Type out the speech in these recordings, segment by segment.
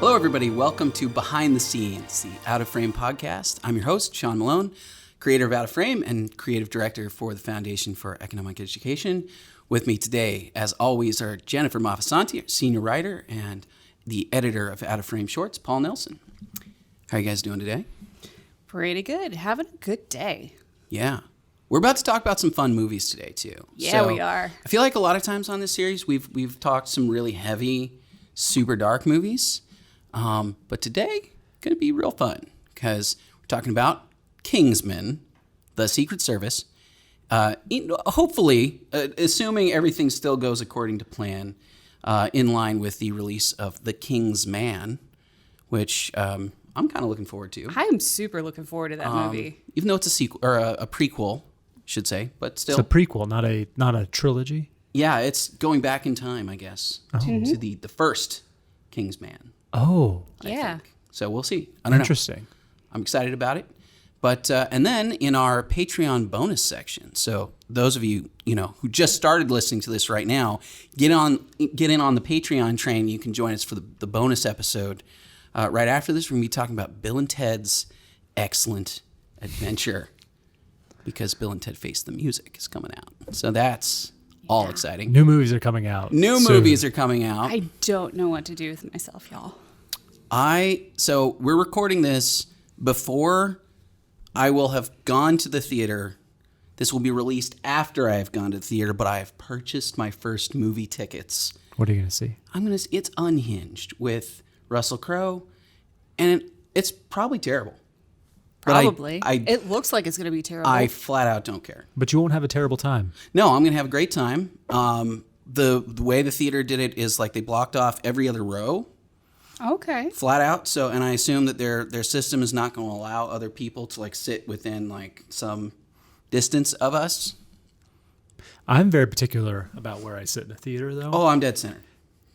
Hello, everybody. Welcome to Behind the Scenes, the Out of Frame podcast. I'm your host, Sean Malone, creator of Out of Frame and creative director for the Foundation for Economic Education. With me today, as always, are Jennifer Maffasanti, senior writer, and the editor of Out of Frame Shorts, Paul Nelson. How are you guys doing today? Pretty good. Having a good day. Yeah. We're about to talk about some fun movies today, too. Yeah, we are. I feel like a lot of times on this series, we've talked some really heavy, super dark movies. But today, going to be real fun because we're talking about Kingsman, the Secret Service. Hopefully, assuming everything still goes according to plan, in line with the release of The Kingsman, which I'm kind of looking forward to. I am super looking forward to that movie. Even though it's a sequel or a prequel, should say, but still, it's a prequel, not a trilogy. Yeah, it's going back in time, I guess, to the first Kingsman. Oh, yeah. So we'll see. I don't know. Interesting. I'm excited about it. But and then in our Patreon bonus section, so those of you who just started listening to this right now, get in on the Patreon train. You can join us for the bonus episode right after this. We're gonna be talking about Bill and Ted's Excellent Adventure because Bill and Ted Face the Music is coming out. So that's all exciting. New movies are coming out. Movies are coming out. I don't know what to do with myself, y'all. So we're recording this before I will have gone to the theater. This will be released after I have gone to the theater, but I have purchased my first movie tickets. What are you going to see? It's Unhinged with Russell Crowe, and it's probably terrible. Probably. It looks like it's going to be terrible. I flat out don't care. But you won't have a terrible time. No, I'm going to have a great time. The way the theater did it is like they blocked off every other row. Okay. Flat out. So, and I assume that their system is not going to allow other people to like sit within like some distance of us. I'm very particular about where I sit in a theater, though. Oh, I'm dead center.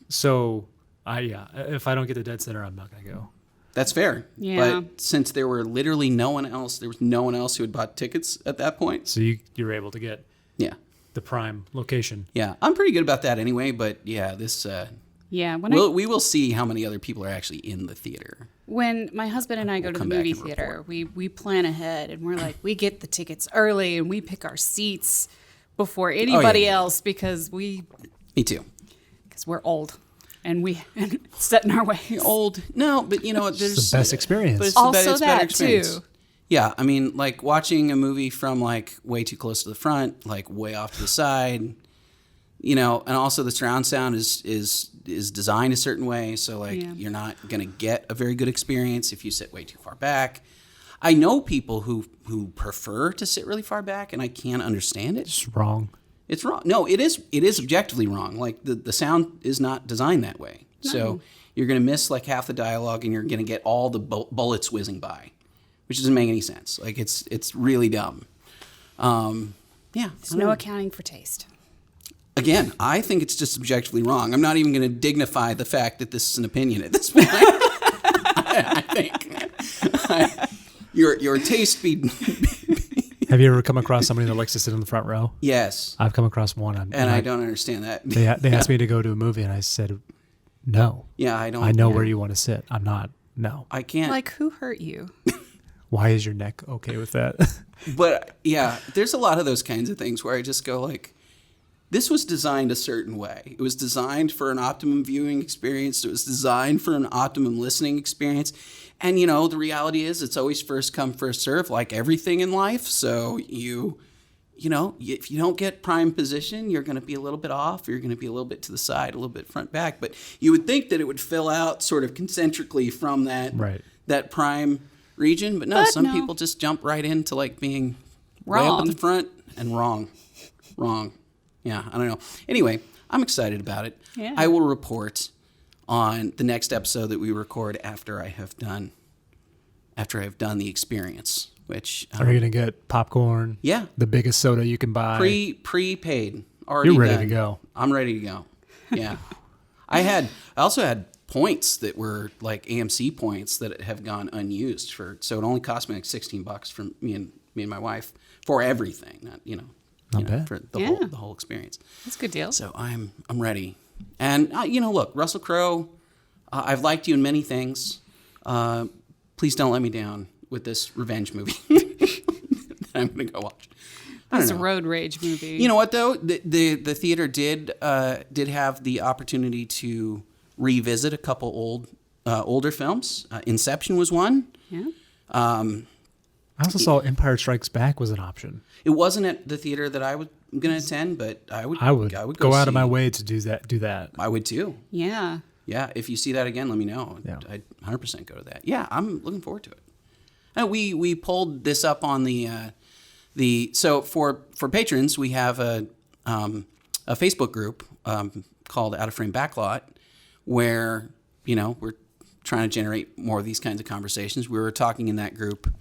So, if I don't get the dead center, I'm not going to go. That's fair. Yeah. But since there was no one else who had bought tickets at that point. So you're able to get the prime location. Yeah. I'm pretty good about that anyway. But yeah, this. Yeah. We will see how many other people are actually in the theater. When my husband and I go to the movie theater, we plan ahead and we're like, we get the tickets early and we pick our seats before anybody else because Me too. Because we're old. And set in our ways. Old. No, but there's it's the best experience. But it's also better that experience. too. Yeah, I mean, like watching a movie from like way too close to the front, like way off to the side, and also the surround sound is designed a certain way, so like you're not gonna get a very good experience if you sit way too far back. I know people who prefer to sit really far back, and I can't understand it. It's wrong. It's wrong. No, it is objectively wrong. Like the sound is not designed that way. No. So you're going to miss like half the dialogue and you're going to get all the bullets whizzing by, which doesn't make any sense. Like it's really dumb. There's no accounting for taste. Again, I think it's just objectively wrong. I'm not even going to dignify the fact that this is an opinion at this point. I think your taste be... Have you ever come across somebody that likes to sit in the front row? Yes. I've come across one. And I don't understand that. They asked me to go to a movie, and I said, no. Yeah, I don't. I know where you want to sit. I'm not. No. I can't. Like, who hurt you? Why is your neck okay with that? But, yeah, there's a lot of those kinds of things where I just go like, this was designed a certain way. It was designed for an optimum viewing experience. It was designed for an optimum listening experience. And, the reality is it's always first come, first serve, like everything in life. So if you don't get prime position, you're going to be a little bit off. You're going to be a little bit to the side, a little bit front back. But you would think that it would fill out sort of concentrically from that prime region. But some people just jump right into like being way up at the front and wrong. Yeah, I don't know. Anyway, I'm excited about it. Yeah. I will report on the next episode that we record after I have done the experience. Which are you gonna get popcorn? Yeah, the biggest soda you can buy. Prepaid. Already. You're ready done. to go. I'm ready to go. Yeah, I also had points that were like AMC points that have gone unused so it only cost me like $16 for me and my wife for everything. Not bad. For the whole experience. That's a good deal. So I'm ready. And look, Russell Crowe, I've liked you in many things. Please don't let me down with this revenge movie that I'm going to go watch. It's a road rage movie. You know what though? The theater did have the opportunity to revisit a couple older films. Inception was one. Yeah. I also saw Empire Strikes Back was an option. It wasn't at the theater that I was going to attend, but I would go out of my way to do that. I would too. Yeah. Yeah. If you see that again, let me know. Yeah. I'd 100% go to that. Yeah, I'm looking forward to it. And we pulled this up on so for patrons, we have a Facebook group called Out of Frame Backlot, where we're trying to generate more of these kinds of conversations. We were talking in that group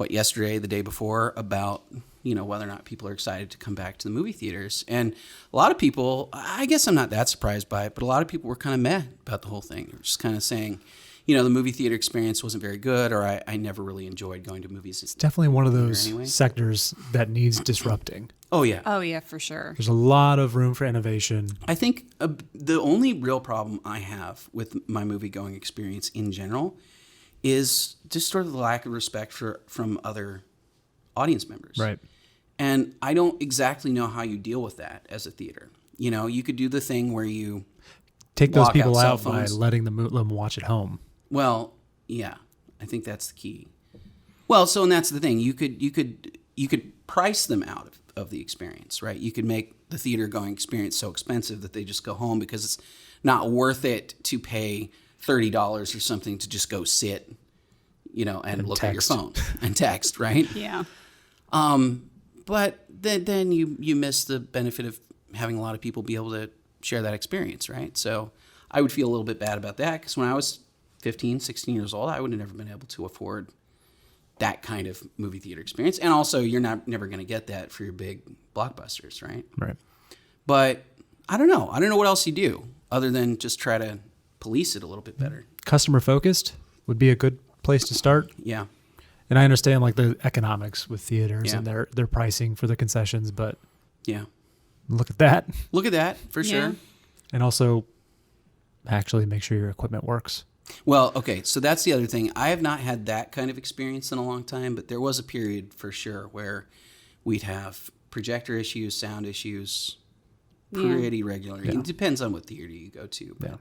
yesterday, the day before, about whether or not people are excited to come back to the movie theaters. And a lot of people, I guess I'm not that surprised by it, but a lot of people were kind of meh about the whole thing. They were just kind of saying, the movie theater experience wasn't very good, or I never really enjoyed going to movies. It's definitely one of those sectors that needs disrupting. Oh, yeah. Oh, yeah, for sure. There's a lot of room for innovation. I think the only real problem I have with my movie-going experience in general is just sort of the lack of respect from other audience members. Right. And I don't exactly know how you deal with that as a theater. You could do the thing where you take those people out by letting them watch at home. Well, yeah, I think that's the key. Well, so and that's the thing. You could price them out of the experience, right? You could make the theater going experience so expensive that they just go home because it's not worth it to pay $30 or something to just go sit, and look at your phone and text, right? Yeah. But then you miss the benefit of having a lot of people be able to share that experience, right? So I would feel a little bit bad about that because when I was 15, 16 years old, I would have never been able to afford that kind of movie theater experience. And also, you're never going to get that for your big blockbusters, right? Right. But I don't know. I don't know what else you do other than just try to police it a little bit better. Customer focused would be a good place to start. Yeah. And I understand the economics with theaters and Yeah. their pricing for the concessions, but Yeah. look at that. Look at that, for Yeah. sure. And also actually make sure your equipment works. Well, okay, so that's the other thing. I have not had that kind of experience in a long time, but there was a period for sure where we'd have projector issues, sound issues pretty regularly. Yeah. It depends on what theater you go to. But Yeah.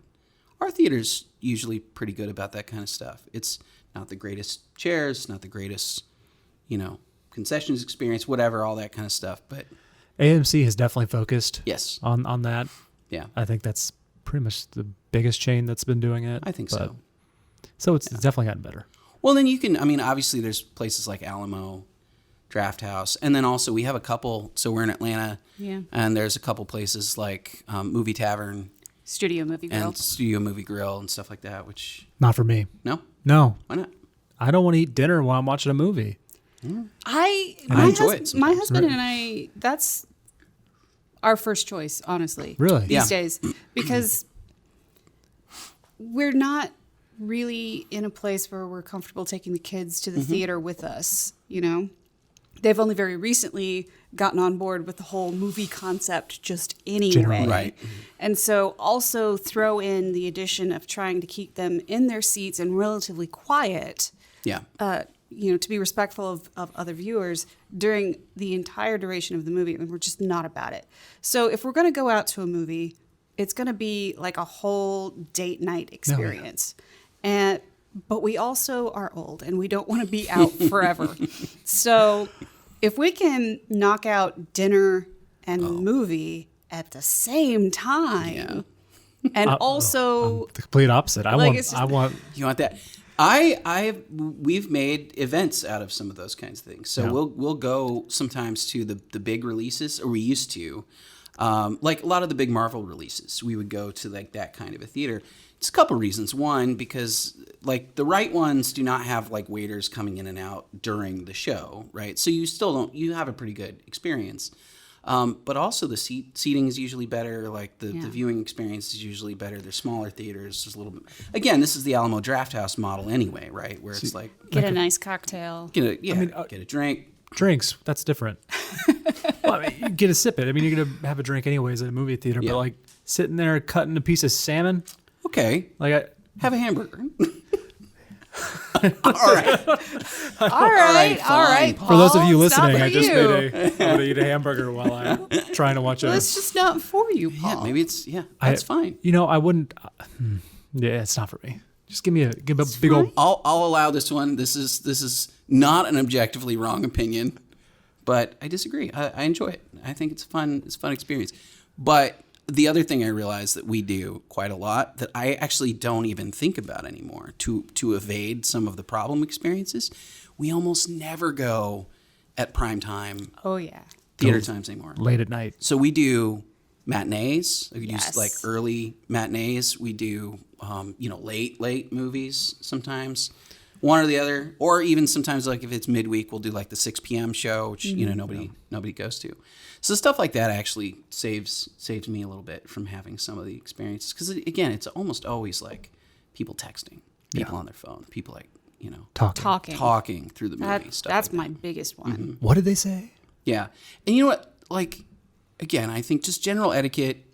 our theater's usually pretty good about that kind of stuff. It's not the greatest chairs, not the greatest, concessions experience, whatever, all that kind of stuff. But AMC has definitely focused yes, on that. yeah, I think that's pretty much the biggest chain that's been doing it. I think so. So it's definitely gotten better. Well, then you can, obviously there's places like Alamo, Draft House, and then also we have a couple, so we're in Atlanta, Yeah. and there's a couple places like Movie Tavern Studio Movie Grill. and Studio Movie Grill and stuff like that, which, Not for me. no? No. Why not? I don't want to eat dinner while I'm watching a movie. I enjoy it My sometimes. husband and I, that's our first choice, honestly. Really? These Yeah. days. Because we're not really in a place where we're comfortable taking the kids to the theater with us, They've only very recently gotten on board with the whole movie concept just anyway. Generally. Right. And so also throw in the addition of trying to keep them in their seats and relatively quiet, Yeah. to be respectful of other viewers during the entire duration of the movie. And we're just not about it. So if we're going to go out to a movie, it's going to be like a whole date night experience. But we also are old and we don't want to be out forever. So if we can knock out dinner and movie at the same time, Yeah. and also The complete opposite. I Like, want You want that? We've made events out of some of those kinds of things. So Yeah. we'll go sometimes to the big releases, or we used to, like a lot of the big Marvel releases. We would go to like that kind of a theater. It's a couple reasons. One, because like the right ones do not have like waiters coming in and out during the show, right? So you have a pretty good experience. But also the seating is usually better. Like the viewing experience is usually better. They're smaller theaters. There's a little bit. Again, this is the Alamo Draft House model anyway, right? Where it's like get a nice cocktail. get a drink. drinks. That's different. Well, you get a sip it. You're going to have a drink anyways at a movie theater, Yeah. but like sitting there cutting a piece of salmon, Okay. like Have a hamburger. All right. All right. fine. For those of you Paul, it's not listening, for I just you. I'm gonna eat a hamburger while I'm trying to watch a. Well, it's just not for you, Paul. Yeah, maybe it's that's fine. You know, I wouldn't. Yeah, it's not for me. Just give me a big old. I'll allow this one. This is not an objectively wrong opinion, but I disagree. I enjoy it. I think it's fun. It's a fun experience. But the other thing I realize that we do quite a lot that I actually don't even think about anymore to evade some of the problem experiences, we almost never go at prime time Oh, yeah. theater times anymore. Late at night. So we do matinees. We Yes. do like early matinees. We do late movies sometimes, one or the other, or even sometimes like if it's midweek, we'll do like the 6 p.m. show, which nobody goes to. So stuff like that actually saves me a little bit from having some of the experiences because again, it's almost always like people texting, people on their phone, people like talking through the movie. That's my biggest one. What did they say? Yeah. And you know what? Like, again, I think just general etiquette,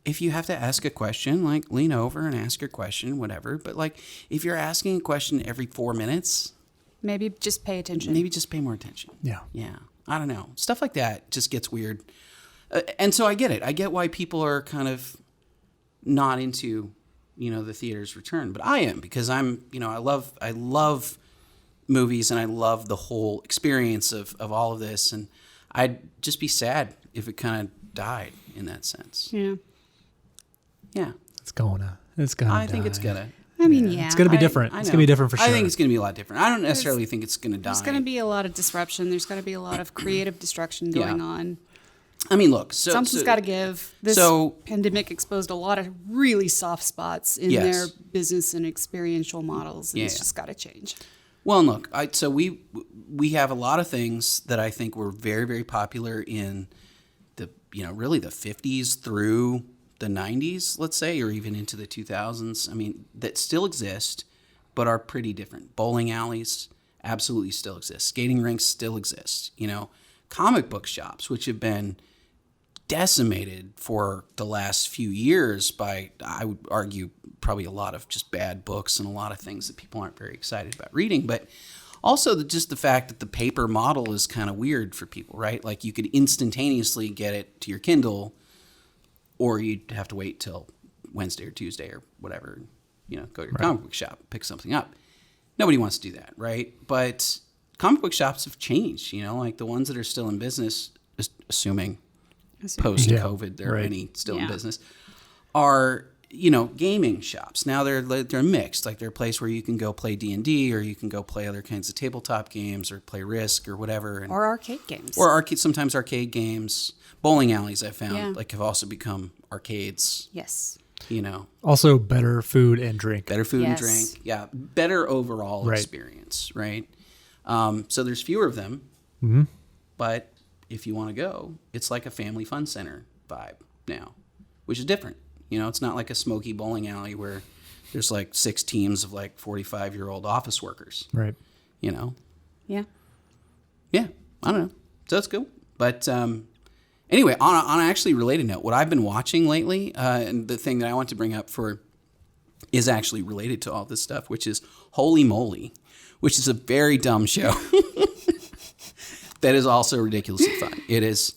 if you have to ask a question, like lean over and ask your question, whatever. But like if you're asking a question every 4 minutes, Maybe just pay attention. maybe just pay more attention. Yeah. Yeah. I don't know. Stuff like that just gets weird. And so I get it. I get why people are kind of not into, the theater's return. But I am because I'm, I love movies and I love the whole experience of all of this. And I'd just be sad if it kind of died in that sense. Yeah. Yeah. It's gonna. I think it's gonna. I mean, yeah. It's gonna be different. I It's know. gonna be different for sure. I think it's gonna be a lot different. I don't necessarily think it's gonna die. There's going to be a lot of disruption. There's going to be a lot of creative destruction going on. I mean, look. Something's got to give. This pandemic exposed a lot of really soft spots in their business and experiential models, and it's just got to change. Well, and look. So we have a lot of things that I think were very, very popular in the really the 50s through the 90s, let's say, or even into the 2000s. I mean, that still exist, but are pretty different. Bowling alleys absolutely still exist. Skating rinks still exist. Comic book shops, which have been decimated for the last few years by, I would argue, probably a lot of just bad books and a lot of things that people aren't very excited about reading. But also just the fact that the paper model is kind of weird for people, right? Like you could instantaneously get it to your Kindle, or you'd have to wait till Wednesday or Tuesday or whatever, go to your comic book shop, pick something up. Nobody wants to do that, right? But comic book shops have changed, like the ones that are still in business, assuming post-COVID there are any still in business, are, gaming shops. Now they're mixed. Like they're a place where you can go play D&D or you can go play other kinds of tabletop games or play Risk or whatever. Or arcade games. Or sometimes arcade games. Bowling alleys, I found, have also become arcades. Yes. Also better food and drink. Better food and drink. Yeah. Better overall experience, right? So there's fewer of them. Mm-hmm. But if you want to go, it's like a family fun center vibe now, which is different. It's not like a smoky bowling alley where there's like 6 teams of like 45-year-old office workers. Right. Yeah. Yeah. I don't know. So that's cool. But anyway, on an actually related note, what I've been watching lately, and the thing that I want to bring up is actually related to all this stuff, which is Holy Moly, which is a very dumb show that is also ridiculously fun. It is.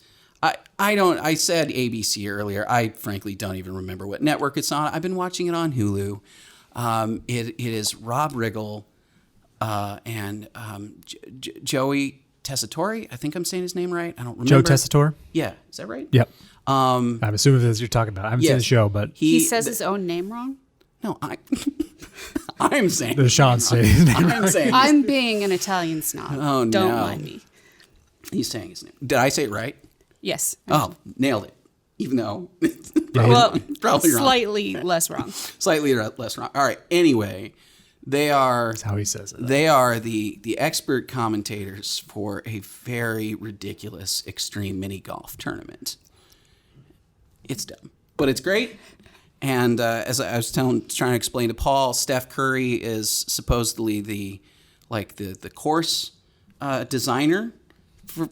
I said ABC earlier. I frankly don't even remember what network it's on. I've been watching it on Hulu. It is Rob Riggle and Joey Tessitore. I think I'm saying his name right. I don't remember. Joe Tessitore? Yeah. Is that right? Yep. I'm assuming that's what you're talking about. I haven't seen the show, but He says his own name wrong? No, I'm saying. Does Sean say his name I'm saying. I'm being an Italian snob. Oh, no. Don't mind me. He's saying his name. Did I say it right? Yes. Oh, nailed it. Even though it's Well, probably wrong. slightly less wrong. Slightly less wrong. All right. Anyway, they are. That's how he says it. They are the expert commentators for a very ridiculous extreme mini golf tournament. It's dumb, but it's great. And as I was trying to explain to Paul, Steph Curry is supposedly the course designer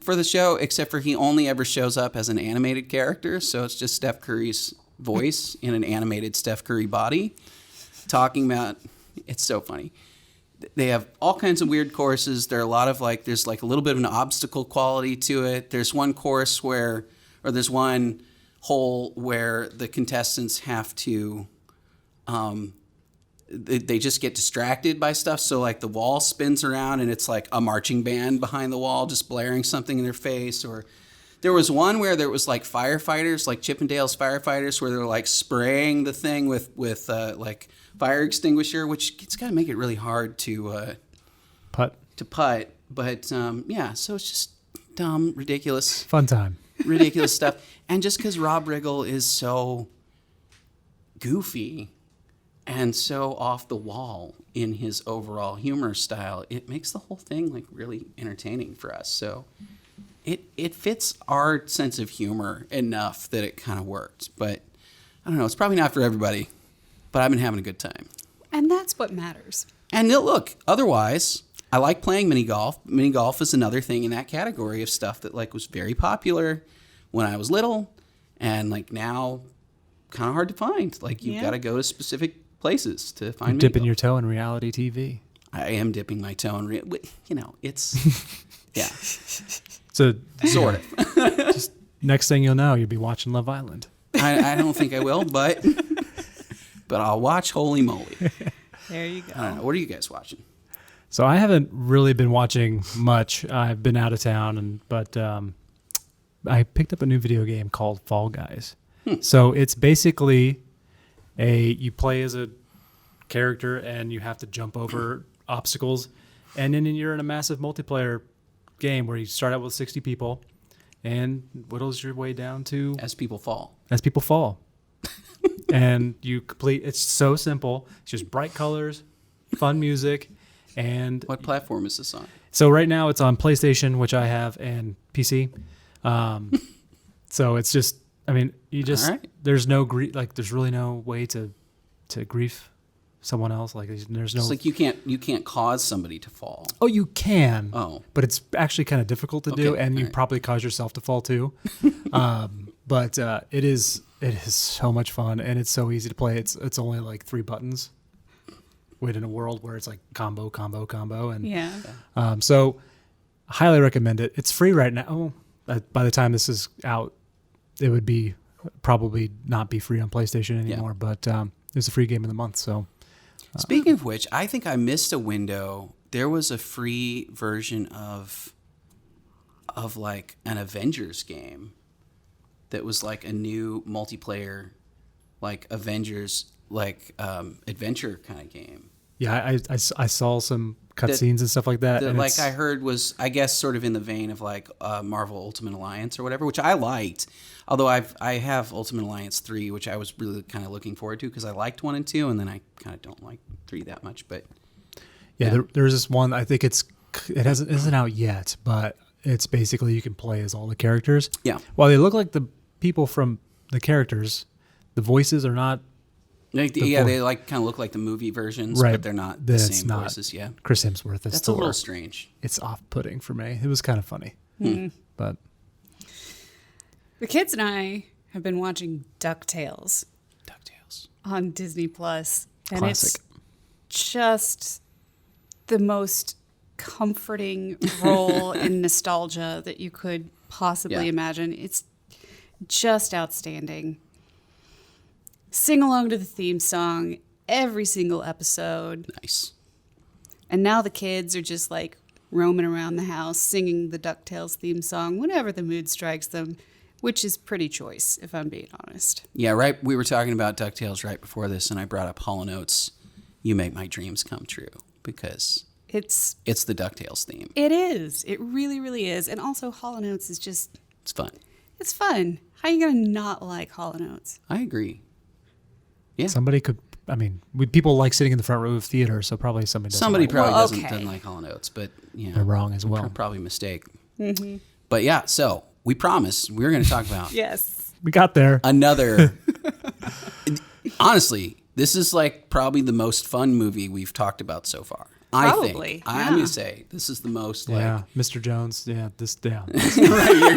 for the show, except for he only ever shows up as an animated character. So it's just Steph Curry's voice in an animated Steph Curry body. talking about, it's so funny. They have all kinds of weird courses. There are a lot of there's a little bit of an obstacle quality to it. There's one course there's one hole where the contestants have to, they just get distracted by stuff. So the wall spins around and it's like a marching band behind the wall just blaring something in their face. Or there was one where there was firefighters, like Chippendale's firefighters, where they're spraying the thing with fire extinguisher, which it's got to make it really hard to putt. But so it's just dumb, ridiculous, Fun time. ridiculous stuff. And just because Rob Riggle is so goofy and so off the wall in his overall humor style, it makes the whole thing really entertaining for us. So it fits our sense of humor enough that it kind of worked. But I don't know, it's probably not for everybody, but I've been having a good time. And that's what matters. And look, otherwise, I like playing mini golf. Mini golf is another thing in that category of stuff that was very popular when I was little, and now kind of hard to find. You've got to go to specific places to find. You're dipping your toe in reality TV. I am dipping my toe in it's yeah. So Sort of. just next thing you'll know, you'll be watching Love Island. I don't think I will, but I'll watch. Holy moly! There you go. I don't know. What are you guys watching? So I haven't really been watching much. I've been out of town, but I picked up a new video game called Fall Guys. So it's basically you play as a character and you have to jump over obstacles, and then you're in a massive multiplayer game where you start out with 60 people and whittles your way down to As people fall. And you complete. It's so simple. It's just bright colors, fun music. And What platform is this on? so right now it's on PlayStation, which I have, and PC. So it's just, all right. There's there's really no way to grief someone else. There's no. It's you can't cause somebody to fall. Oh, you can. Oh. But it's actually kind of difficult to do, Okay, and you all right. probably cause yourself to fall too. But it is so much fun, and it's so easy to play. It's only 3 buttons. Within a world where it's combo, and Yeah. so I highly recommend it. It's free right now. By the time this is out, it would be probably not be free on PlayStation anymore. But it's a free game of the month. So Speaking of which, I think I missed a window. There was a free version of an Avengers game that was a new multiplayer, Avengers adventure kind of game. yeah, I saw some cutscenes and stuff like that. That and I heard was, I guess, sort of in the vein of Marvel Ultimate Alliance or whatever, which I liked. Although I have Ultimate Alliance 3, which I was really kind of looking forward to because I liked 1 and 2, and then I kind of don't like 3 that much. But yeah. There's this one. I think it isn't out yet, but it's basically you can play as all the characters. Yeah. While they look like the people from the characters, the voices are not. they kind of look like the movie versions, Right. but they're not the It's same not voices. Yeah, Chris Hemsworth is that's a Thor. little strange. It's off-putting for me. It was kind of funny, but The kids and I have been watching DuckTales DuckTales. on Disney Plus, and Classic. it's just the most comforting role in nostalgia that you could possibly Yeah. imagine. It's just outstanding. Sing along to the theme song every single episode. Nice. And now the kids are just roaming around the house singing the DuckTales theme song whenever the mood strikes them, which is pretty choice, if I'm being honest. Yeah, right. We were talking about DuckTales right before this, and I brought up Hall & Oates' "You Make My Dreams Come True" because It's the DuckTales theme. It is. It really, really is. And also, Hall & Oates is just, It's fun. it's fun. How are you going to not like Hall & Oates? I agree. Yeah. somebody could. People like sitting in the front row of theater, so probably somebody doesn't. Somebody like it. probably Well, doesn't okay. like Hall & Oates, but They're wrong as well. Probably a mistake. Mm-hmm. But yeah, so we promised we were going to talk about Yes. We got there. another. Honestly, this is probably the most fun movie we've talked about so far. Probably, I'm going to say this is the most like. Yeah, Mr. Jones. Yeah, Right, you're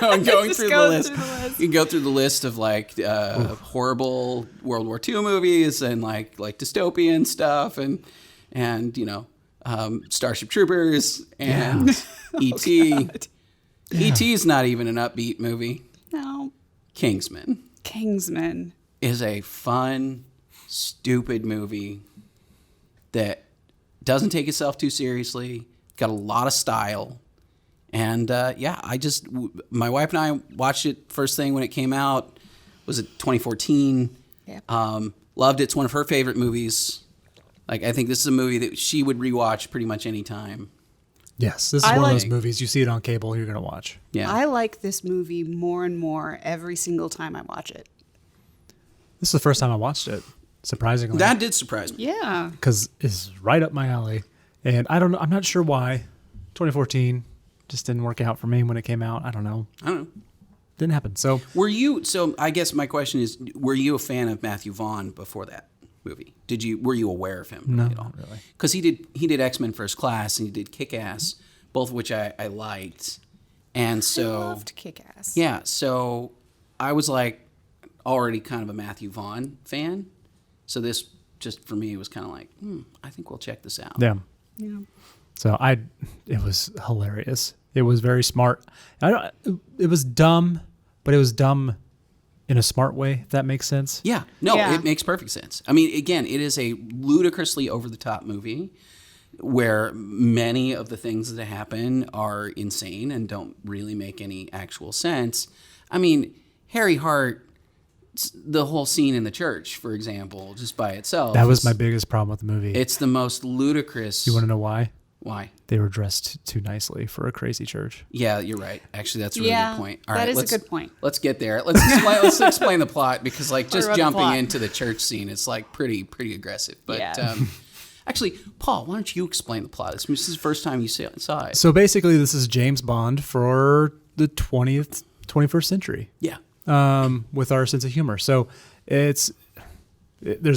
going Just through the going list. through the list. You can go through the list of like horrible World War II movies and like dystopian stuff and Starship Troopers and E.T. E.T. is not even an upbeat movie. No. Kingsman is a fun, stupid movie that doesn't take itself too seriously. Got a lot of style. And my wife and I watched it first thing when it came out. Was it 2014? Yeah. Loved it. It's one of her favorite movies. Like, I think this is a movie that she would rewatch pretty much any time. Yes, this is one of those movies. You see it on cable, you're going to watch. Yeah. I like this movie more and more every single time I watch it. This is the first time I watched it, surprisingly. That did surprise me. Yeah. Because it's right up my alley. And I don't know, I'm not sure why. 2014 just didn't work out for me when it came out. I don't know. Didn't happen. So I guess my question is, were you a fan of Matthew Vaughn before that movie? Were you aware of him No, at all? not really. Because he did X-Men First Class and he did Kick-Ass, both of which I liked. And so I loved Kick-Ass. Yeah, so I was like already kind of a Matthew Vaughn fan. So this just for me was kind of like, I think we'll check this out. yeah. Yeah. So it was hilarious. It was very smart. It was dumb, but it was dumb in a smart way, if that makes sense. Yeah, no, Yeah. It makes perfect sense. I mean, again, it is a ludicrously over-the-top movie where many of the things that happen are insane and don't really make any actual sense. I mean, Harry Hart, the whole scene in the church, for example, just by itself. That was my biggest problem with the movie. It's the most ludicrous. You want to know why? Why? They were dressed too nicely for a crazy church. Yeah, you're right. Actually, that's a really good point. All that right, is a good point. Let's get there. Let's explain the plot because, like, just about the jumping plot. into the church scene, it's like pretty aggressive. But Yeah. actually, Paul, why don't you explain the plot? This is the first time you saw it. So basically, this is James Bond for the 21st century. Yeah. With our sense of humor. So there's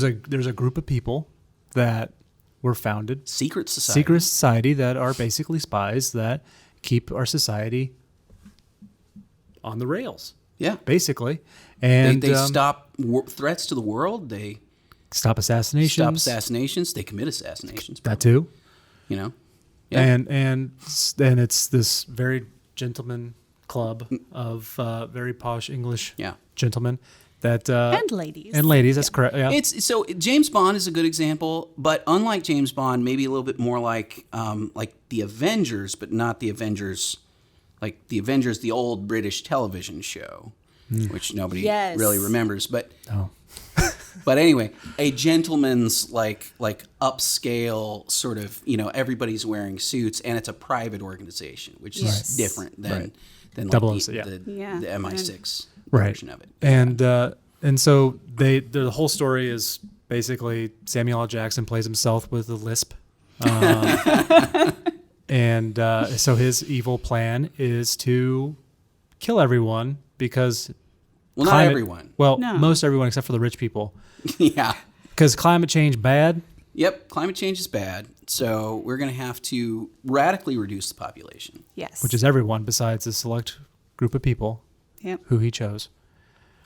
a group of people that were founded, Secret society. secret society that are basically spies that keep our society on the rails, Yeah. basically. And They stop threats to the world. They stop assassinations. stop assassinations. They commit assassinations. That probably, too. You know. Yeah. And then it's this very gentleman club of very posh English Yeah. gentlemen that And ladies. and ladies. That's correct. Yeah. It's so James Bond is a good example, but unlike James Bond, maybe a little bit more like the Avengers, but not the Avengers, like the Avengers, the old British television show, which nobody Yes. really remembers. But Oh. but anyway, a gentleman's like upscale sort of, everybody's wearing suits, and it's a private organization, which Yes. is different than Right. than Double like O, yeah. the MI6 Right. version of it. And so the whole story is basically Samuel L. Jackson plays himself with a lisp. And so his evil plan is to kill everyone because Well, not everyone. Well, No. most everyone except for the rich people. Yeah. Because climate change bad. Yep, climate change is bad, so we're going to have to radically reduce the population. Yes. Which is everyone besides a select group of people Yep. who he chose.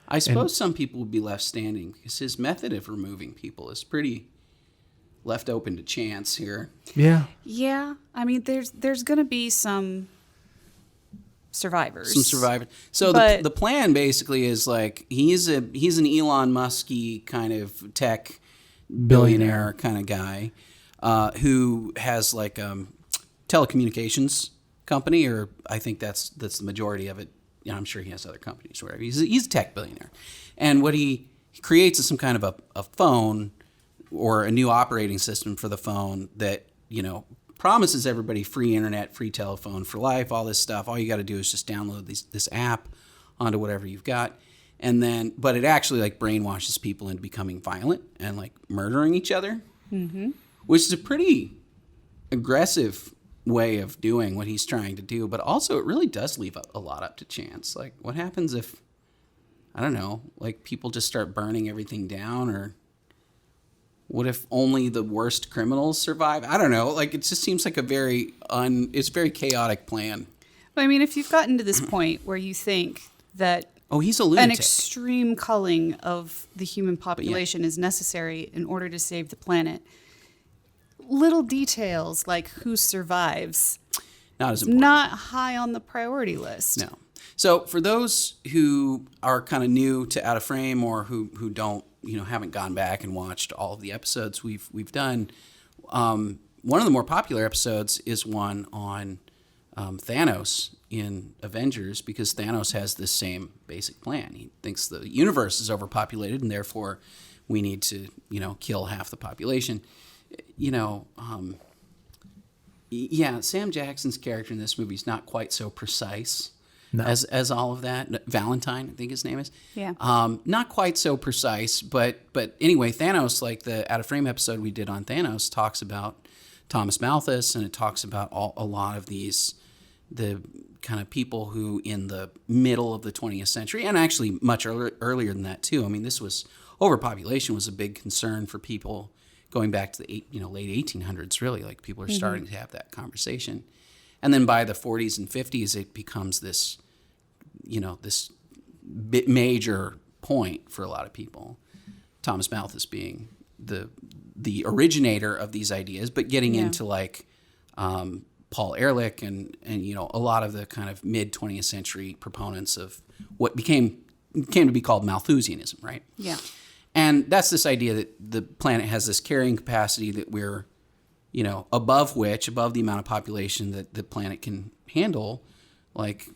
I suppose some people would be left standing because his method of removing people is pretty left open to chance here. Yeah. Yeah. I mean, there's going to be some survivors. Some survivors. So But- the plan basically is like he's an Elon Musky kind of tech billionaire kind of guy who has like telecommunications company, or I think that's the majority of it. I'm sure he has other companies, whatever. He's a tech billionaire. And what he creates is some kind of a phone or a new operating system for the phone that, promises everybody free internet, free telephone for life, all this stuff. All you got to do is just download this app onto whatever you've got. And then, but it actually like brainwashes people into becoming violent and like murdering each other, which is a pretty aggressive way of doing what he's trying to do. But also it really does leave a lot up to chance. Like what happens if, I don't know, like people just start burning everything down, or what if only the worst criminals survive? I don't know. Like, it just seems like it's a very chaotic plan. I mean, if you've gotten to this point where you think that Oh, he's a lunatic. an extreme culling of the human population is necessary in order to save the planet, little details like who survives, Not as important. not high on the priority list. No. So for those who are kind of new to Out of Frame or who don't, haven't gone back and watched all of the episodes we've done, one of the more popular episodes is one on Thanos in Avengers, because Thanos has this same basic plan. He thinks the universe is overpopulated and therefore we need to, kill half the population. Sam Jackson's character in this movie is not quite so precise as all of that. Valentine, I think his name is. Yeah. Not quite so precise, but anyway, Thanos, like the Out of Frame episode we did on Thanos, talks about Thomas Malthus, and it talks about a lot of the kind of people who in the middle of the 20th century, and actually much earlier than that too. I mean, overpopulation was a big concern for people going back to the late 1800s, really. Like, people are starting to have that conversation. And then by the 40s and 50s, it becomes this, this major point for a lot of people. Thomas Malthus being the originator of these ideas, but getting into like Paul Ehrlich and a lot of the kind of mid 20th century proponents of what came to be called Malthusianism, right? Yeah. And that's this idea that the planet has this carrying capacity that we're, above the amount of population that the planet can handle, like,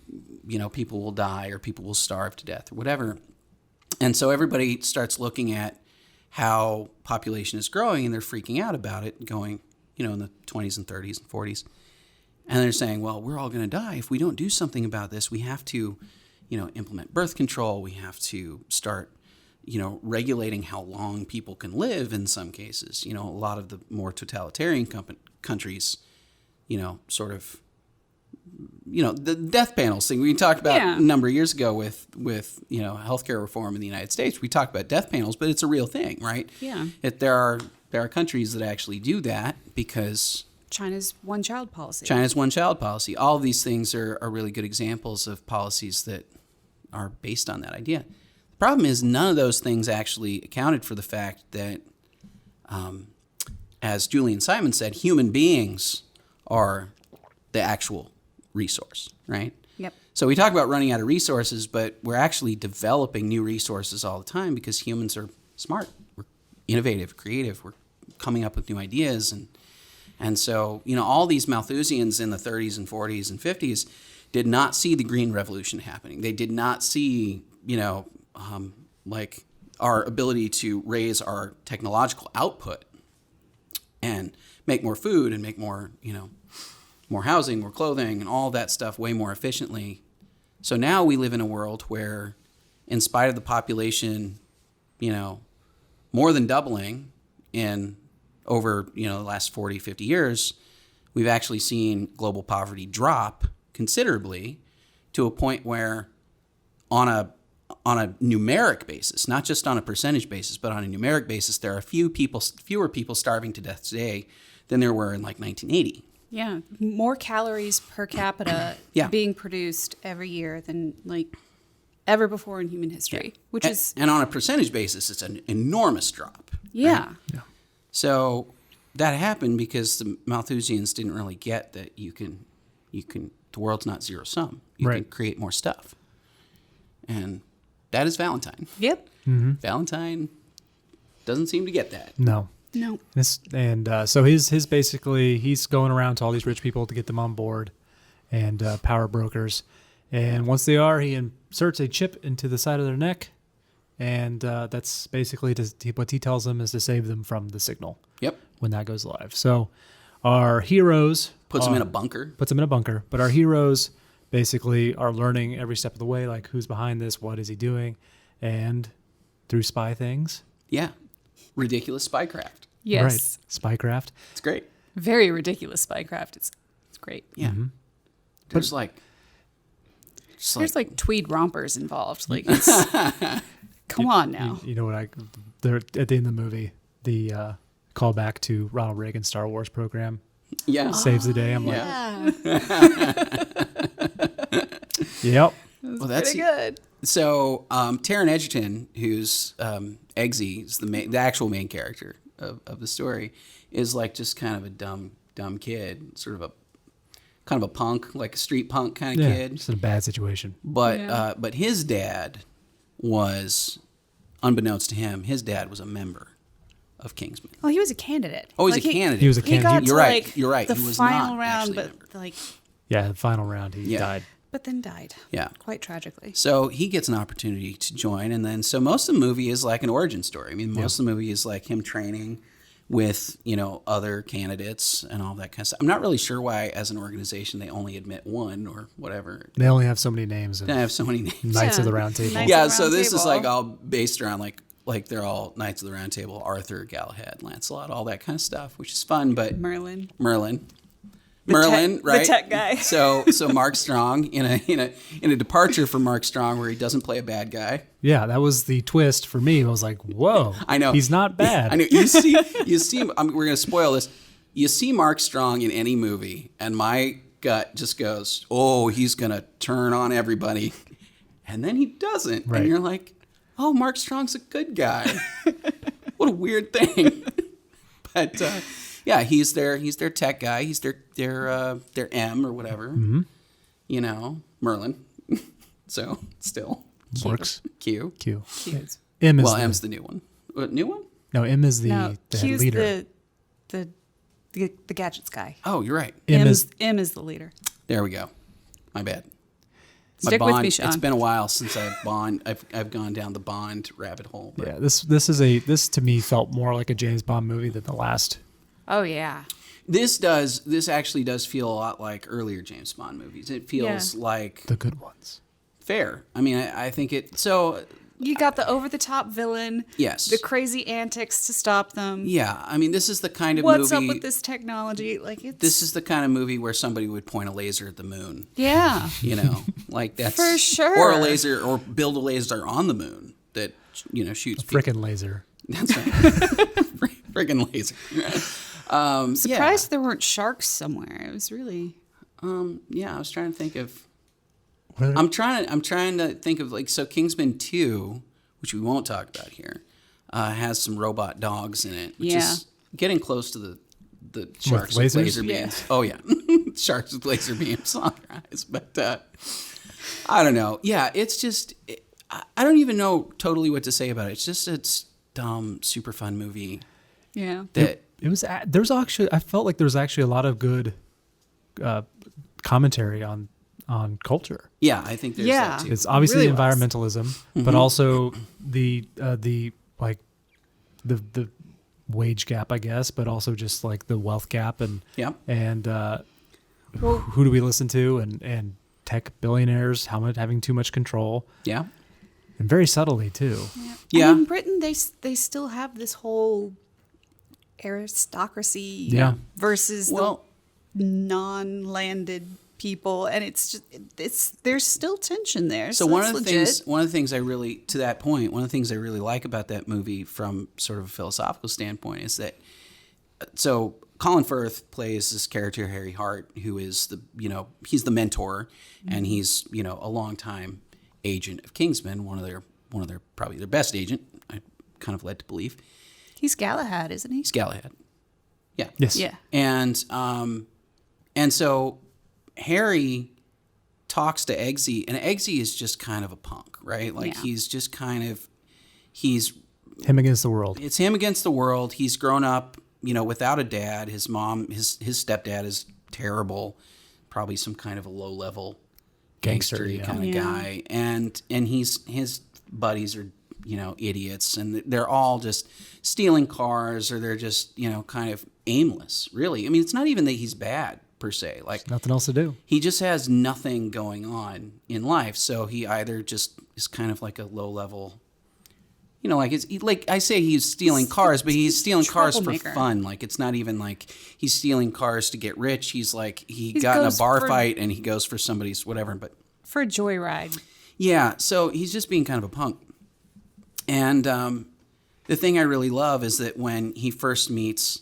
people will die or people will starve to death or whatever. And so everybody starts looking at how population is growing, and they're freaking out about it, going, in the 20s and 30s and 40s. And they're saying, well, we're all going to die if we don't do something about this. We have to, implement birth control. We have to start, regulating how long people can live in some cases. A lot of the more totalitarian countries, sort of, the death panels thing we talked about a number of years ago with healthcare reform in the United States. We talked about death panels, but it's a real thing, right? Yeah. There are countries that actually do that because China's one-child policy. All of these things are really good examples of policies that are based on that idea. The problem is none of those things actually accounted for the fact that, as Julian Simon said, human beings are the actual resource, right? Yep. So we talk about running out of resources, but we're actually developing new resources all the time because humans are smart, we're innovative, creative, we're coming up with new ideas. And so, all these Malthusians in the 30s and 40s and 50s did not see the Green Revolution happening. They did not see, like our ability to raise our technological output and make more food and make more, more housing, more clothing, and all that stuff way more efficiently. So now we live in a world where, in spite of the population, more than doubling in over, the last 40, 50 years, we've actually seen global poverty drop considerably to a point where on a numeric basis, not just on a percentage basis, but on a numeric basis, there are fewer people starving to death today than there were in like 1980. Yeah, more calories per capita being produced every year than like ever before in human history, which is... And on a percentage basis, it's an enormous drop. Yeah. Right? Yeah. So that happened because the Malthusians didn't really get that you can, the world's not zero sum. You can create more stuff. And that is Valentine. Yep. Mm-hmm. Valentine doesn't seem to get that. No. So his basically, he's going around to all these rich people to get them on board and power brokers. And once they are, he inserts a chip into the side of their neck. And that's basically what he tells them is to save them from the signal. Yep. When that goes live. So our heroes... Puts them in a bunker. But our heroes basically are learning every step of the way, like who's behind this, what is he doing, and through spy things. Yeah. Ridiculous spycraft. Yes. Right. Spycraft. It's great. Very ridiculous spycraft. It's great. Yeah. Mm-hmm. There's like tweed rompers involved. Like, it's, come on now. You know what they're at the end of the movie, the call back to Ronald Reagan's Star Wars program. Yeah. Saves the day. I'm like, Yeah. yep. Well, that's Pretty good. So Taron Egerton, who's Eggsy, is the actual main character of the story, is like just kind of a dumb kid, sort of a kind of a punk, like a street punk kind of Yeah, kid. just in a bad situation. But his dad was, unbeknownst to him, his dad was a member of Kingsman. Well, he was a candidate. Oh, he's Like, a candidate. He was a He got candidate. to, You're right. like, You're right. The He was final not round, actually a but member. like, Yeah, the final round, he Yeah. died. but then died. Yeah. Quite tragically. So he gets an opportunity to join, and then so most of the movie is like an origin story. I mean, most of the movie is like him training with other candidates and all that kind of stuff. I'm not really sure why, as an organization, they only admit one or whatever. They only have so many names. They have so many names. Knights of Yeah. the Round Table. Knights Yeah, of the so Round this is Table. like all based around like they're all Knights of the Round Table, Arthur, Galahad, Lancelot, all that kind of stuff, which is fun. But Merlin. Merlin, the right? tech guy. So Mark Strong in a departure from Mark Strong, where he doesn't play a bad guy. Yeah, that was the twist for me. I was like, whoa. I know He's not bad. I know you see. We're gonna spoil this. You see Mark Strong in any movie, and my gut just goes, "Oh, he's gonna turn on everybody," and then he doesn't, Right. and you're like, "Oh, Mark Strong's a good guy." What a weird thing. But yeah, he's their tech guy. He's their M or whatever. Mm-hmm. Merlin. So still Works. Q. Q. Q's. M is Well, the, M's the new one. New one? no, M is the, No, the Q's leader. the gadgets guy. Oh, you're right. M is M is the leader. There we go. My bad. Stick with me, Sean. It's been a while since I've gone down the Bond rabbit hole. But yeah. This to me felt more like a James Bond movie than the last. Oh yeah. This actually does feel a lot like earlier James Bond movies. It feels like The good ones. fair. I mean, I think it. So You got the over the top villain. yes, The crazy antics to stop them. yeah. I mean, this is the kind of What's movie. up with this technology? Like it's This is the kind of movie where somebody would point a laser at the moon. yeah. Like that's For sure. or a laser, or build a laser on the moon that shoots people. Frickin' laser. That's right. Friggin' laser. Surprised there weren't sharks somewhere. It was really Yeah, I was trying to think of. What are- I'm trying to think of so Kingsman 2, which we won't talk about here, has some robot dogs in it, which Yeah. is getting close to the sharks with lasers? laser beams. Oh yeah, sharks with laser beams on their eyes. But I don't know. Yeah, it's just I don't even know totally what to say about it. It's dumb, super fun movie yeah. that. It was. There's actually. I felt like there was actually a lot of good commentary on culture. Yeah, I think there's Yeah. that too. It's obviously really the was. environmentalism, Mm-hmm. but also the wage gap, I guess, but also just like the wealth gap and Yep. who do we listen to and tech billionaires having too much control, Yeah. and very subtly too. Yeah. And in Britain, they still have this whole aristocracy Yeah. versus Well, the non-landed people, and it's there's still tension there. So So one it's of the legit. things I really, to that point, one of the things I really like about that movie from sort of a philosophical standpoint is that, so Colin Firth plays this character, Harry Hart, who is he's the mentor, and he's, a longtime agent of Kingsman, one of their probably their best agent, I kind of led to believe. He's Galahad, isn't he? He's Galahad. Yeah. Yes. Yeah. And so Harry talks to Eggsy, and Eggsy is just kind of a punk, right? Like Yeah. he's just Him against the world. it's him against the world. He's grown up, without a dad. His mom, his stepdad is terrible, probably some kind of a low level Gangster, gangster yeah. kind of Yeah. guy. And his buddies are, idiots, and they're all just stealing cars, or they're just, kind of aimless, really. I mean, it's not even that he's bad per se. Like, Nothing else to do. he just has nothing going on in life. So he either just is kind of like a low level, like I say he's stealing cars, but he's stealing cars for troublemaker. fun. Like, it's not even like he's stealing cars to get rich. He's like, he He got in a goes bar for- fight and he goes for somebody's whatever. But For a joyride. yeah, so he's just being kind of a punk. And the thing I really love is that when he first meets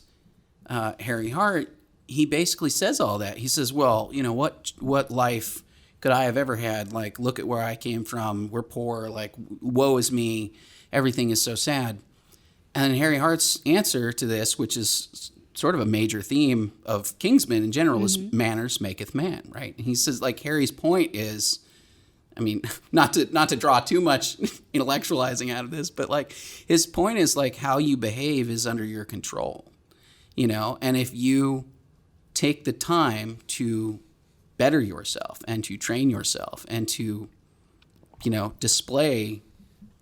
Harry Hart, he basically says all that. He says, well, what life could I have ever had? Like, look at where I came from. We're poor. Like, woe is me. Everything is so sad. And Harry Hart's answer to this, which is sort of a major theme of Kingsman in general, is manners maketh man, right? And he says, like, Harry's point is, I mean, not to draw too much intellectualizing out of this, but like his point is like how you behave is under your control, and if you take the time to better yourself and to train yourself and to, display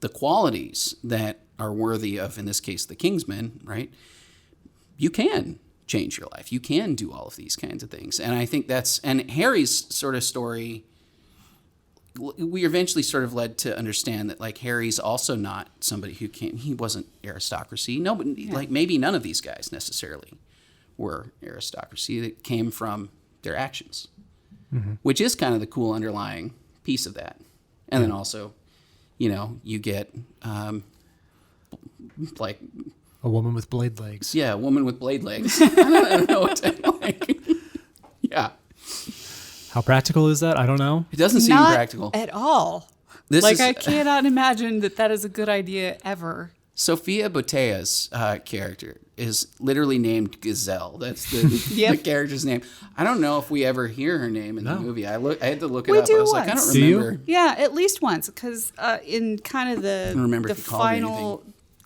the qualities that are worthy of, in this case, the Kingsman, right? You can change your life. You can do all of these kinds of things. And I think and Harry's sort of story, we eventually sort of led to understand that like Harry's also not somebody he wasn't aristocracy. No, but like maybe none of these guys necessarily were aristocracy. That came from their actions, which is kind of the cool underlying piece of that. And then also, you get like a woman with blade legs. Yeah, a woman with blade legs. I don't know what to like. Yeah. How practical is that? I don't know. It doesn't seem Not practical at all. I cannot imagine that is a good idea ever. Sofia Boutea's character is literally named Gazelle. That's the character's name. I don't know if we ever hear her name in the movie. I had to look it up. I was like, I don't remember. Yeah, at least once, because in kind of the final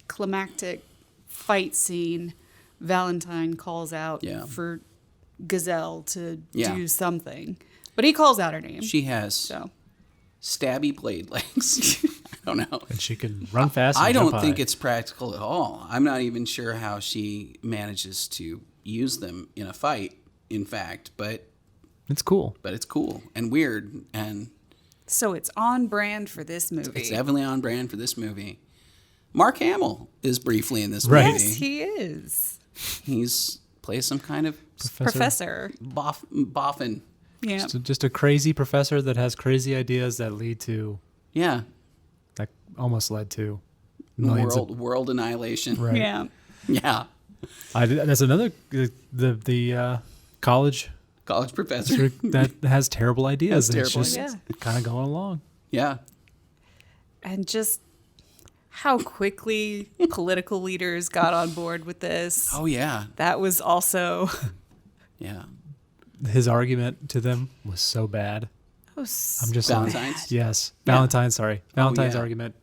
climactic fight scene, Valentine calls out for Gazelle to do something. But he calls out her name. She has stabby blade legs. I don't know. And she can run fast and I jump don't think high. it's practical at all. I'm not even sure how she manages to use them in a fight, in fact. But it's cool. But it's cool and weird. And so it's on brand for this movie. It's definitely on brand for this movie. Mark Hamill is briefly in this movie. Yes, he is. He's plays some kind of professor. Boffin. Yeah. Just a crazy professor that has crazy ideas that lead to... Yeah. That almost led to millions world annihilation. Right. Yeah. Yeah. That's another... The college professor that has terrible ideas. It's just kind of going along. Yeah. And just... how quickly political leaders got on board with this. Oh, yeah. That was also... yeah. His argument to them was so bad. I'm just Valentine's? Yes. Valentine's, sorry. Valentine's argument.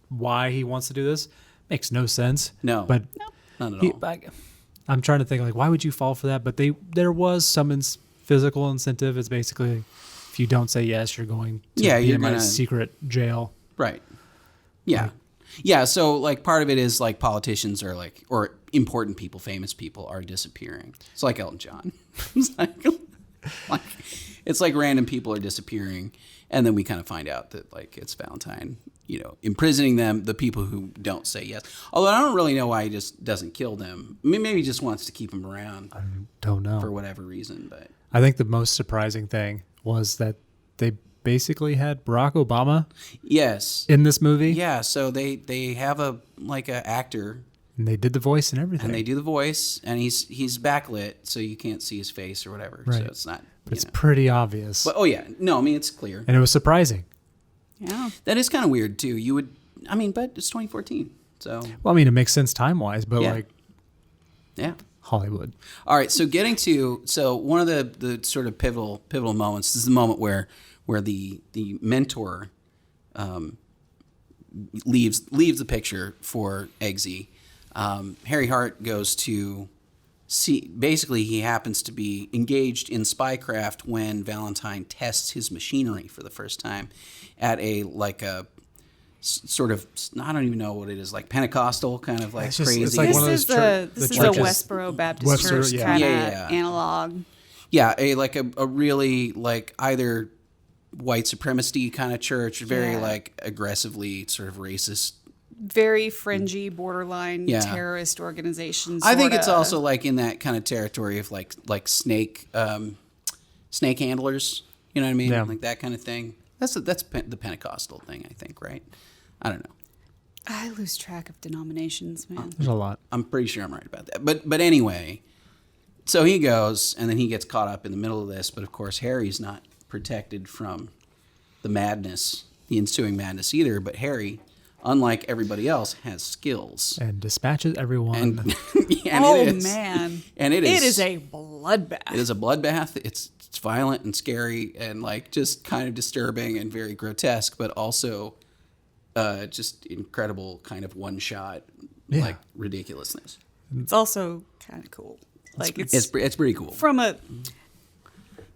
Why he wants to do this makes no sense. No. But not at all. I'm trying to think, like, why would you fall for that? But there was some physical incentive. It's basically, if you don't say yes, you're going to be in my secret jail. Right. Yeah. Yeah, so like part of it is like politicians are like, or important people, famous people are disappearing. It's like Elton John. It's like random people are disappearing, and then we kind of find out that like it's Valentine, imprisoning them, the people who don't say yes. Although I don't really know why he just doesn't kill them. I mean, maybe he just wants to keep them around. I don't know. For whatever reason, but I think the most surprising thing was that they basically had Barack Obama in this movie. Yeah, so they have a actor, and they did the voice and everything. And they do the voice, and he's backlit, so you can't see his face or whatever. Right. So it's not. But it's pretty obvious. But it's clear. And it was surprising. Yeah, that is kind of weird too. But it's 2014, so. Well, I mean, it makes sense time-wise, but Hollywood. All right, so one of the sort of pivotal moments is the moment where the mentor leaves the picture for Eggsy. Harry Hart goes to see. Basically, he happens to be engaged in spycraft when Valentine tests his machinery for the first time at a sort of, I don't even know what it is, like Pentecostal kind of like crazy. It's like this one of those is a Westboro Baptist Church kind of analog. Yeah, a really like either white supremacy kind of church, very like aggressively sort of racist, very fringy, borderline terrorist organizations. I think it's also like in that kind of territory of like snake handlers. You know what I mean? Yeah. Like that kind of thing. That's the Pentecostal thing, I think, right? I don't know. I lose track of denominations, man. There's a lot. I'm pretty sure I'm right about that. But anyway, so he goes, and then he gets caught up in the middle of this. But of course, Harry's not protected from the madness, the ensuing madness either. But Harry, unlike everybody else, has skills. And dispatches everyone. And Oh, it is. man. And it is a bloodbath. It is a bloodbath. It's violent and scary and like just kind of disturbing and very grotesque, but also just incredible kind of one shot like ridiculousness. It's also kind of cool. Like It's pretty cool. from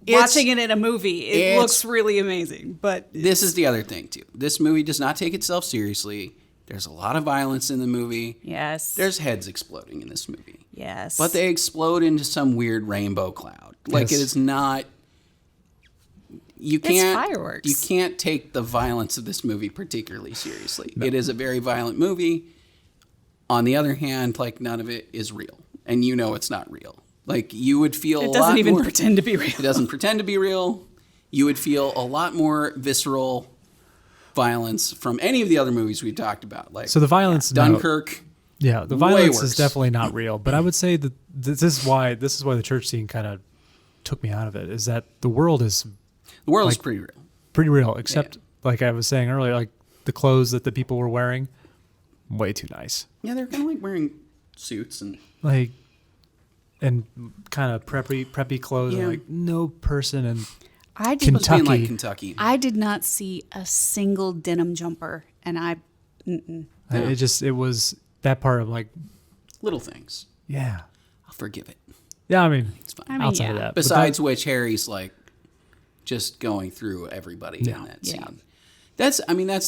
watching it in a movie, it looks really amazing. But This is the other thing too. This movie does not take itself seriously. There's a lot of violence in the movie. yes, There's heads exploding in this movie. yes, But they explode into some weird rainbow cloud. Like Yes. it is not. You can't. fireworks. You can't take the violence of this movie particularly seriously. It is a very violent movie. On the other hand, like none of it is real, and you know it's not real. Like you would feel It a doesn't lot even more, pretend to be real. It doesn't pretend to be real. You would feel a lot more visceral violence from any of the other movies we've talked about. Like So the violence, no. Dunkirk. Yeah, the Way violence worse. is definitely not real. But I would say that this is why the church scene kind of took me out of it. Is that the world is The world is Like- pretty real. pretty real, except like I was saying earlier, like the clothes that the people were wearing, way too nice. Yeah, they're kind of like wearing suits and Like, and kind of preppy clothes. Yeah. And like no person in I did. supposed to be in like Kentucky. Kentucky. I did not see a single denim jumper, and it was that part of like, Little things. yeah. I'll forgive it. Yeah, I mean, It's fine. I mean, outside of yeah. that. but Besides which, Harry's like just going through everybody in that Yeah. scene. That's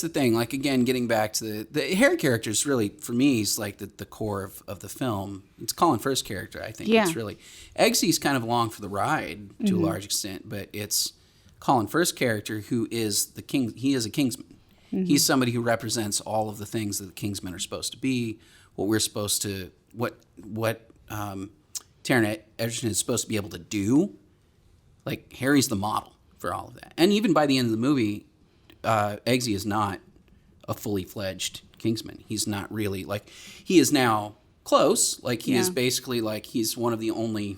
the thing. Like again, getting back to the Harry character is really for me is like the core of the film. It's Colin Firth's character. I think Yeah. it's really Eggsy's kind of along for the ride to Mm-hmm. a large extent, but it's Colin Firth's character who is the king. He is a Kingsman. Mm-hmm. He's somebody who represents all of the things that the Kingsmen are supposed to be. What we're supposed to what Taron Egerton is supposed to be able to do. Like Harry's the model for all of that. And even by the end of the movie, Eggsy is not a fully fledged Kingsman. He's not really like he is now close. Like he is Yeah. basically like he's one of the only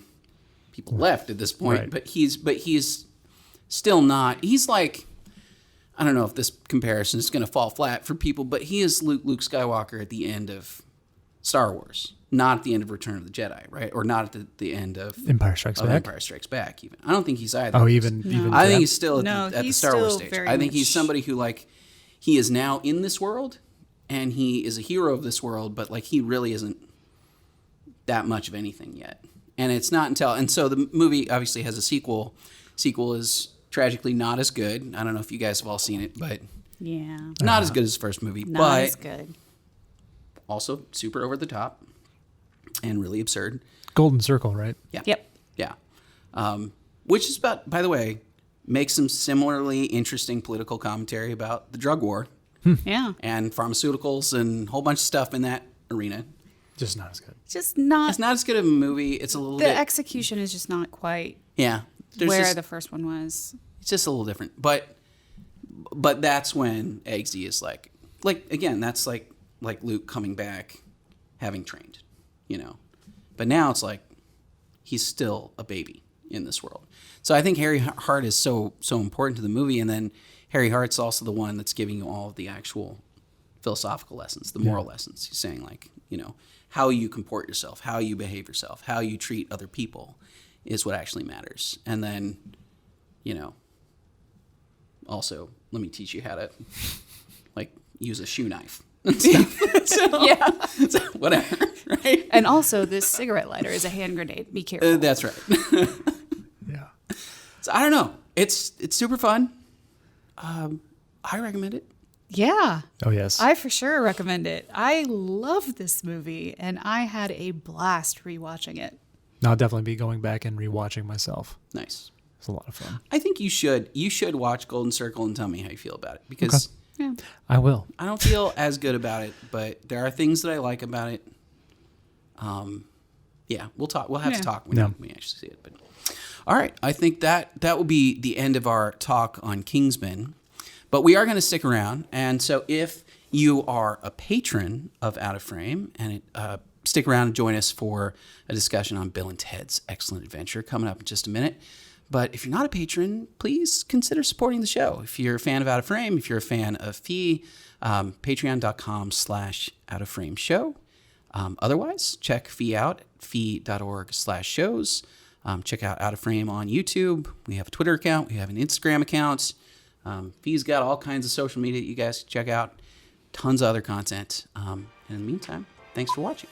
people left at this point. Right. But he's still not. He's like I don't know if this comparison is going to fall flat for people, but he is Luke Skywalker at the end of Star Wars, not at the end of Return of the Jedi, right? Or not at the end of Empire Strikes Back. Empire Strikes Back. Even I don't think he's either. Oh, of those. even I that? think he's still at, No, the, at the he's Star Wars still stage. very I think he's much- somebody who like he is now in this world and he is a hero of this world, but like he really isn't that much of anything yet. And it's not until and so the movie obviously has a sequel. Sequel is tragically not as good. I don't know if you guys have all seen it, but yeah, not as good as the first movie. not but as good. also super over the top and really absurd. Golden Circle, right? Yeah. Yep. Yeah. Which is about, by the way, makes some similarly interesting political commentary about the drug war Yeah, and pharmaceuticals and a whole bunch of stuff in that arena. Just not as good. just not. It's not as good of a movie. It's a little The bit. execution is just not quite Yeah. where Just, the first one was. it's just a little different. But that's when Eggsy is like again, that's like Luke coming back having trained, you know. But now it's like he's still a baby in this world. So I think Harry Hart is so important to the movie, and then Harry Hart's also the one that's giving you all of the actual philosophical lessons, the moral lessons. He's saying like, you know, how you comport yourself, how you behave yourself, how you treat other people is what actually matters. And then, you know, also let me teach you how to like use a shoe knife. Yeah, So, whatever, right? and also this cigarette lighter is a hand grenade. Be careful. That's right. Yeah. So I don't know. It's super fun. I recommend it. Yeah. Oh yes. I for sure recommend it. I love this movie, and I had a blast rewatching it. I'll definitely be going back and rewatching myself. Nice. It's a lot of fun. I think you should watch Golden Circle and tell me how you feel about it because Yeah. I will. I don't feel as good about it, but there are things that I like about it. Yeah, we'll talk. We'll have to Yeah. talk when Yeah. we actually see it. But all right, I think that will be the end of our talk on Kingsman. But we are going to stick around. And so if you are a patron of Out of Frame, and stick around and join us for a discussion on Bill and Ted's Excellent Adventure coming up in just a minute. But if you're not a patron, please consider supporting the show. If you're a fan of Out of Frame, if you're a fan of Fee, patreon.com/outoframeshow. Otherwise, check Fee out, fee.org/shows. Check out Out of Frame on YouTube. We have a Twitter account. We have an Instagram account. Fee's got all kinds of social media that you guys can check out. Tons of other content. And in the meantime, thanks for watching.